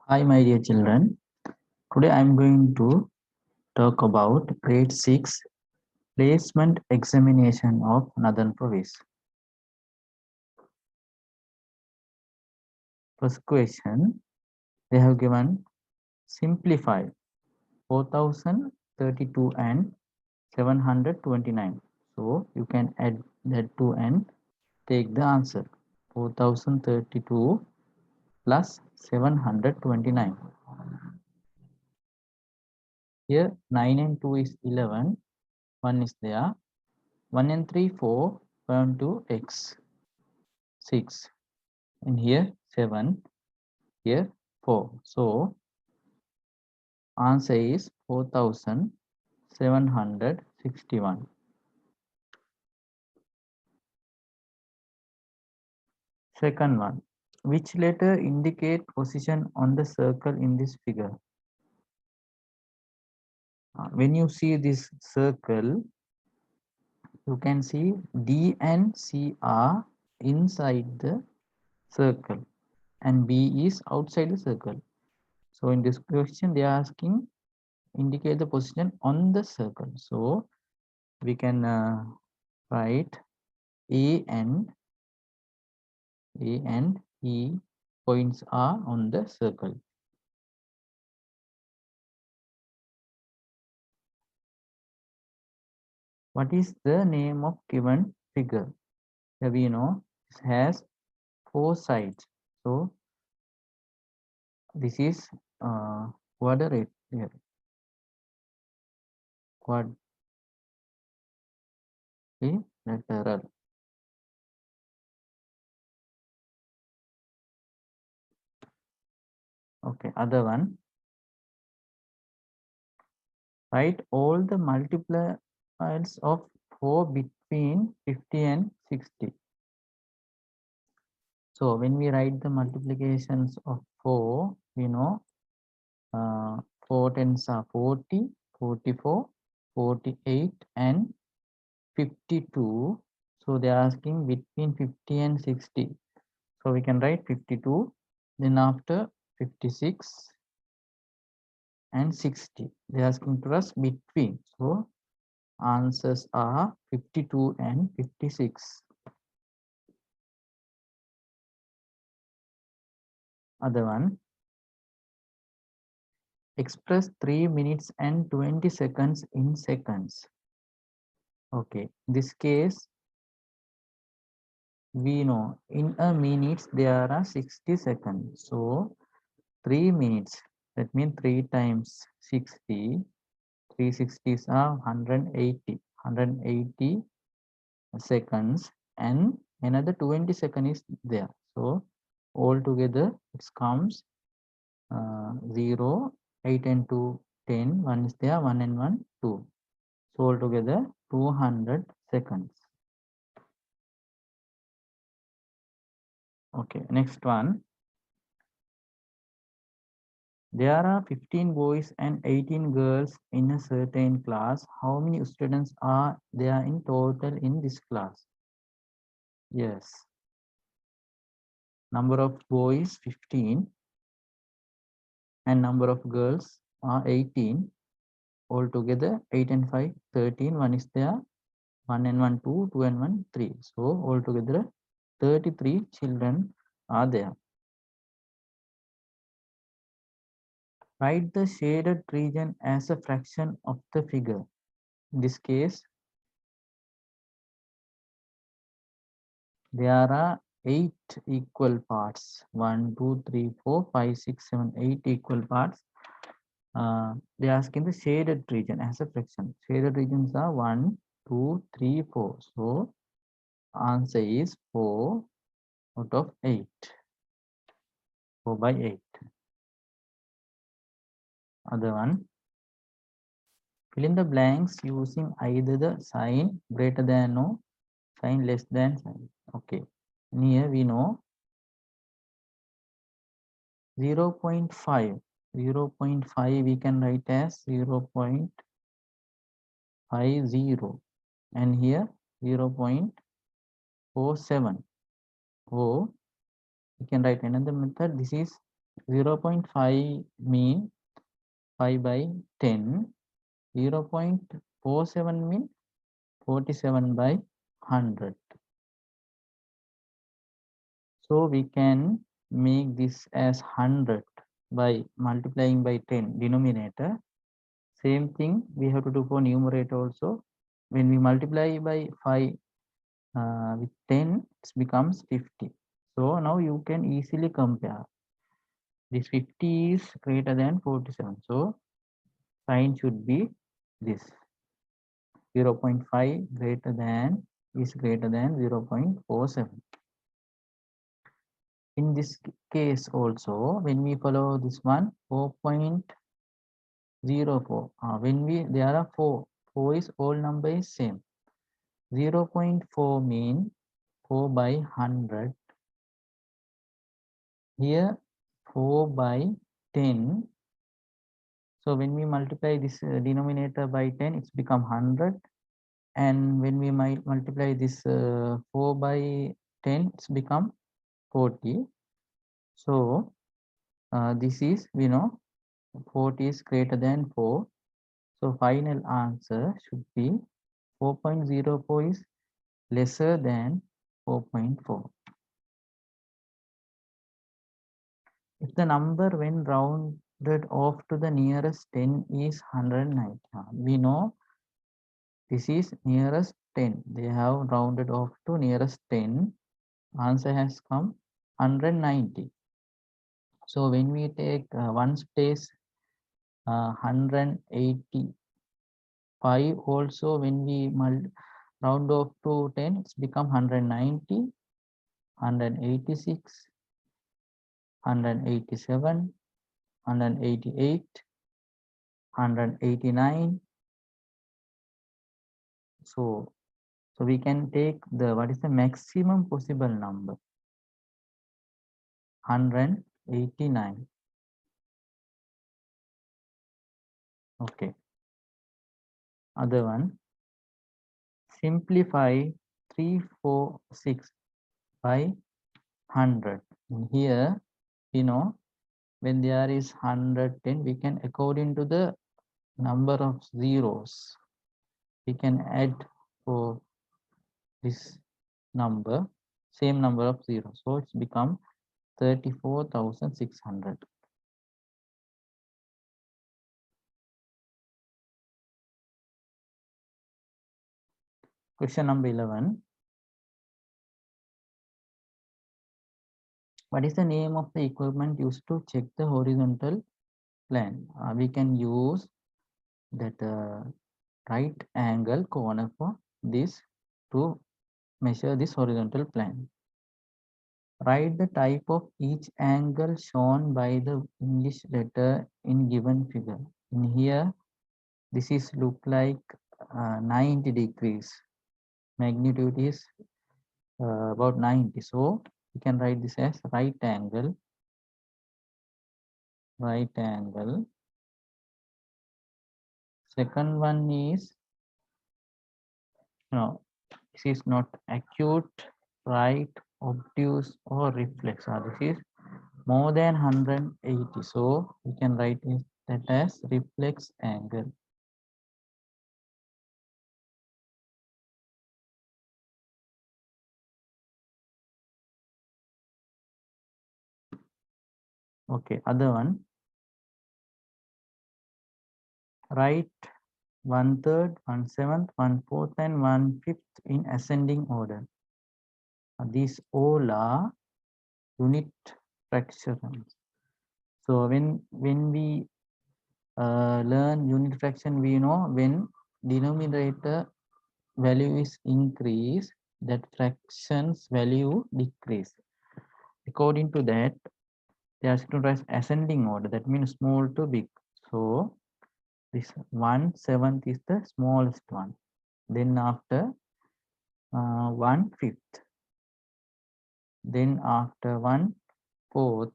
Hi, my dear children. Today I am going to talk about grade 6 placement examination of Northern Province. First question, they have given simplify 4032 and 729. So you can add that 2 and take the answer. 4032 plus 729. Here 9 and 2 is 11. 1 is there. 1 and 3, 4. 1 to x. 6, and here 7, here 4. So answer is 4761. Second one, which letter indicate position on the circle in this figure? When you see this circle, you can see D and C are inside the circle and B is outside the circle. So in this question, they are asking indicate the position on the circle. So we can write A and E points are on the circle. What is the name of given figure? Here we know it has 4 sides. So this is quadrilateral. Quadrilateral. Okay, other one. Write all the multipliers of 4 between 50 and 60. So when we write the multiplications of 4, we know 4 tens are 40, 44, 48 and 52. So they are asking between 50 and 60. So we can write 52, then after 56 and 60. They are asking to us between. So answers are 52 and 56. Other one. Express 3 minutes and 20 seconds in seconds. Okay, in this case, we know in a minute there are 60 seconds. So 3 minutes, that means 3 times 60, 360s are 180 seconds, and another 20 seconds is there. So altogether it comes 0, 8 and 2, 10, 1 is there, 1 and 1, 2. So altogether 200 seconds. Okay, next one. There are 15 boys and 18 girls in a certain class. How many students are there in total in this class? Yes. Number of boys 15 and number of girls are 18. Altogether 8 and 5, 13. 1 is there. 1 and 1, 2, 2 and 1, 3. So altogether 33 children are there. Write the shaded region as a fraction of the figure. In this case, there are 8 equal parts. 1, 2, 3, 4, 5, 6, 7, 8 equal parts. They are asking the shaded region as a fraction. Shaded regions are 1, 2, 3, 4. So answer is 4 out of 8. 4 by 8. Other one. Fill in the blanks using either the sign greater than or sign less than sign. Okay. And here we know 0.5. 0.5 we can write as 0.50, and here 0.47. Oh, we can write another method. This is 0.5 mean 5 by 10. 0.47 mean 47 by 100. So we can make this as 100 by multiplying by 10 denominator. Same thing we have to do for numerator also. When we multiply by 5 with 10, it becomes 50. So now you can easily compare. This 50 is greater than 47. So sign should be this. 0.5 greater than is greater than 0.47. In this case also, when we follow this one, 4.04. When there are 4 is all number is same. 0.4 mean 4 by 100. Here 4 by 10. So when we multiply this denominator by 10, it's become 100. And when we might multiply this 4 by 10, it's become 40. So this is, we know, 40 is greater than 4. So final answer should be 4.04 is lesser than 4.4. If the number when rounded off to the nearest 10 is 190, we know this is nearest 10. They have rounded off to nearest 10. Answer has come 190. So when we take ones place 185 also, when we round off to 10, it's become 190, 186, 187, 188, 189. So we can take what is the maximum possible number? 189. Okay. Other one. Simplify 346 by 100. In here, we know when there is 110, we can, according to the number of zeros, we can add for this number, same number of zeros. So it's become 34,600. Question number 11. What is the name of the equipment used to check the horizontal plane? We can use that right angle corner for this to measure this horizontal plane. Write the type of each angle shown by the English letter in given figure. In here, this is look like 90 degrees. Magnitude is about 90. So we can write this as right angle. Right angle. Second one is, no, this is not acute, right, obtuse, or reflex. This is more than 180. So we can write that as reflex angle. Okay, other one. Write 1/3, 1/7, 1/4, and 1/5 in ascending order. These all are unit fractions. So when we learn unit fraction, we know when denominator value is increased, that fractions value decrease. According to that, they are to rise ascending order. That means small to big. So this 1/7 is the smallest one. Then after 1/5. Then after 1/4.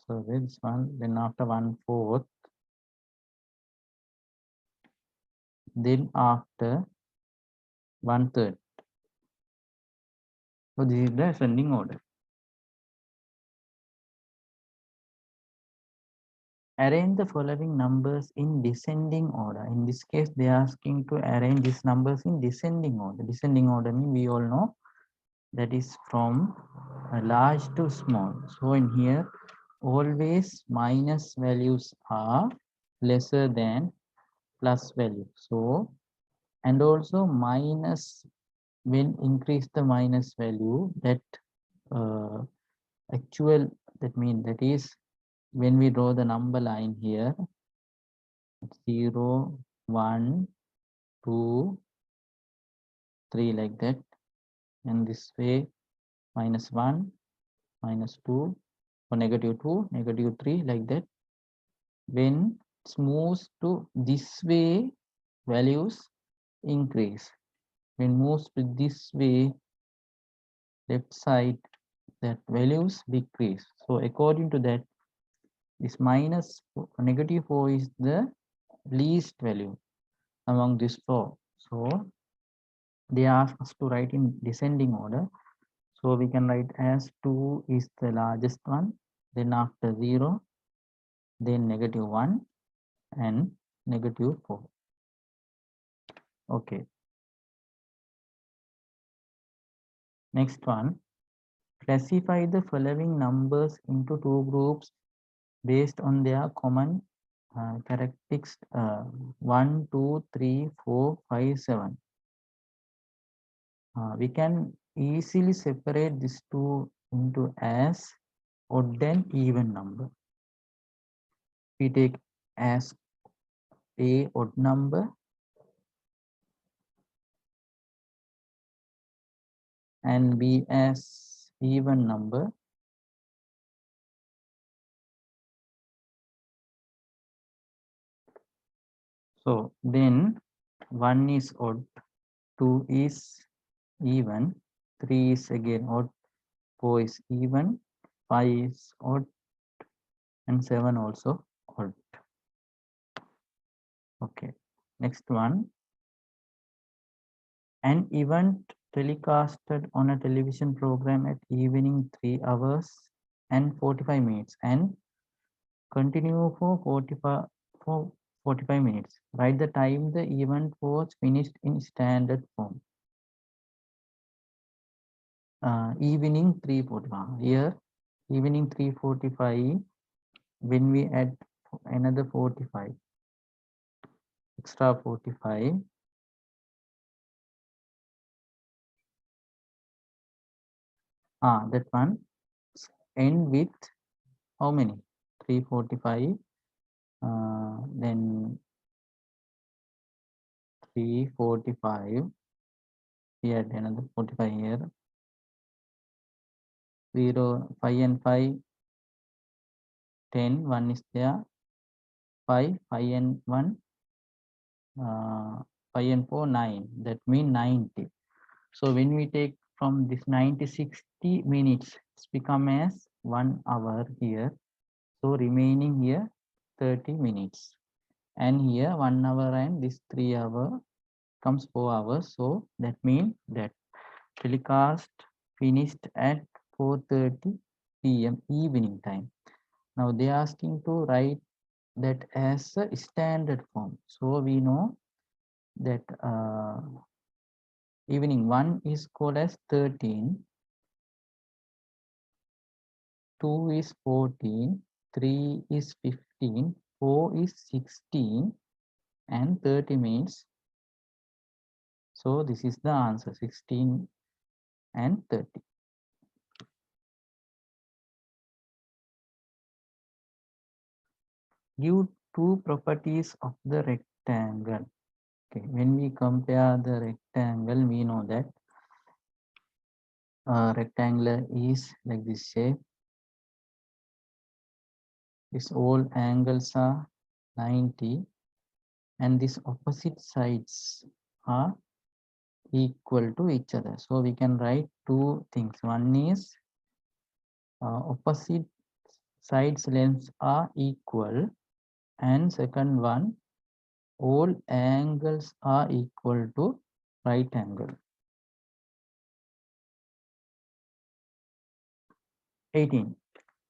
So this one. Then after 1/4. Then after 1/3. So this is the ascending order. Arrange the following numbers in descending order. In this case, they are asking to arrange these numbers in descending order. Descending order means we all know that is from large to small. So in here, always minus values are lesser than plus value. So, and also minus, when increase the minus value, that actual, that means that is when we draw the number line here, 0, 1, 2, 3 like that, and this way minus 1, minus 2, or negative 2, negative 3 like that. When it moves to this way, values increase. When moves to this way, left side, that values decrease. So according to that, this minus negative 4 is the least value among these four. So they ask us to write in descending order. So we can write as 2 is the largest one, then after 0, then negative 1 and negative 4. Okay. Next one, classify the following numbers into two groups based on their common characteristics 1, 2, 3, 4, 5, 7. We can easily separate these two into as odd and even number. We take as a odd number and B as even number. So then 1 is odd, 2 is even, 3 is again odd, 4 is even, 5 is odd, and 7 also odd. Okay, next one. An event telecasted on a television program at evening 3 hours and 45 minutes and continue for 45 minutes. Write the time the event was finished in standard form. Evening 3:45. Here, evening 3:45, when we add another 45, extra 45, that one end with how many? 3:45, then 3:45, we add another 45 here, 0, 5 and 5, 10, 1 is there, 5 and 1, 5 and 4, 9, that means 90. So when we take from this 90, 60 minutes, it's become as 1 hour here. So remaining here 30 minutes. And here 1 hour and this 3 hour comes 4 hours. So that means that telecast finished at 4:30 p.m. evening time. Now they are asking to write that as a standard form. So we know that evening 1 is called as 13, 2 is 14, 3 is 15, 4 is 16, and 30 means. So this is the answer, 16 and 30. Give two properties of the rectangle. Okay, when we compare the rectangle, we know that rectangle is like this shape. This all angles are 90 and these opposite sides are equal to each other. So we can write two things. One is opposite sides lengths are equal, and second one, all angles are equal to right angle. 18.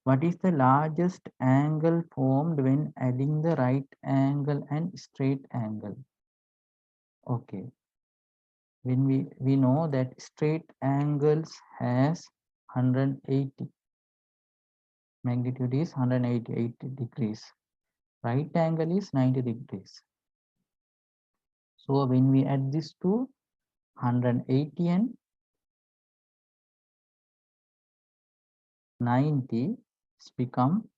What is the largest angle formed when adding the right angle and straight angle? Okay. When we know that straight angles has 180. Magnitude is 188 degrees. Right angle is 90 degrees. So when we add this to 180 and 90, it's become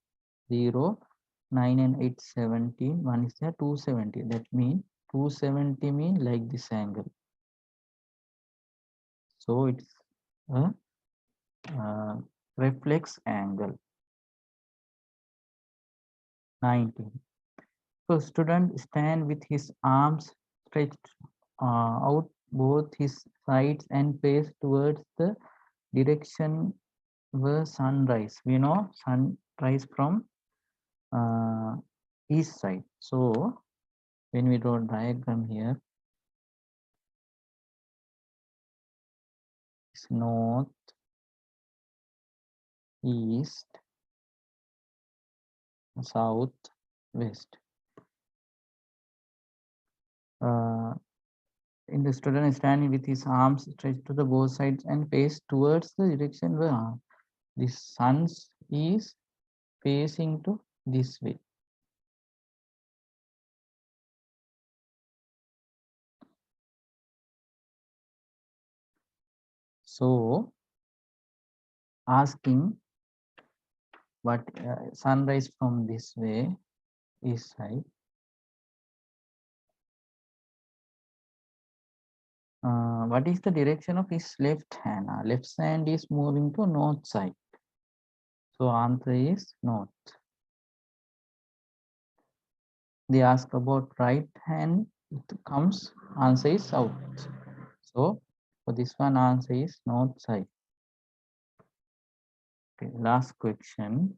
0, 9 and 8, 17. One is there, 270. That means 270 mean like this angle. So it's a reflex angle. 19. So student stand with his arms stretched out both his sides and face towards the direction where sunrise. We know sunrise from east side. So when we draw a diagram here, it's north, east, south, west. In the student is standing with his arms stretched to the both sides and face towards the direction where the sun is facing to this way. So asking what sunrise from this way is side. What is the direction of his left hand? Left hand is moving to north side. So answer is north. They ask about right hand, it comes, answer is south. So for this one, answer is north side. Okay, last question.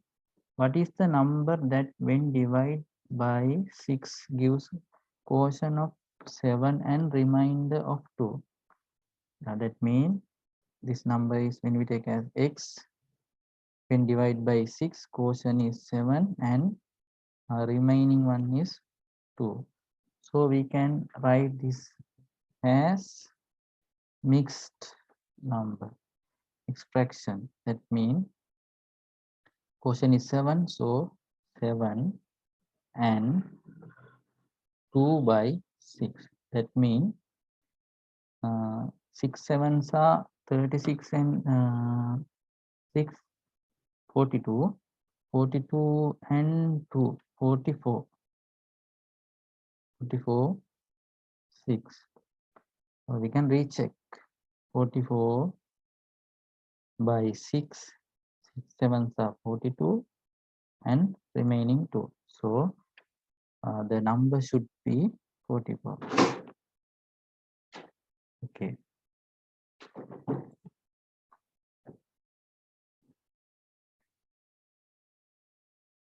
What is the number that when divided by 6 gives quotient of 7 and remainder of 2? Now that means this number is when we take as x, when divided by 6, quotient is 7 and remaining one is 2. So we can write this as mixed number extraction. That means quotient is 7, so 7 and 2 by 6. That means 6 sevens are 36 and 6, 42. 42 and 2, 44. 44, 6. So we can recheck 44 by 6. 6 sevens are 42 and remaining 2. So the number should be 44.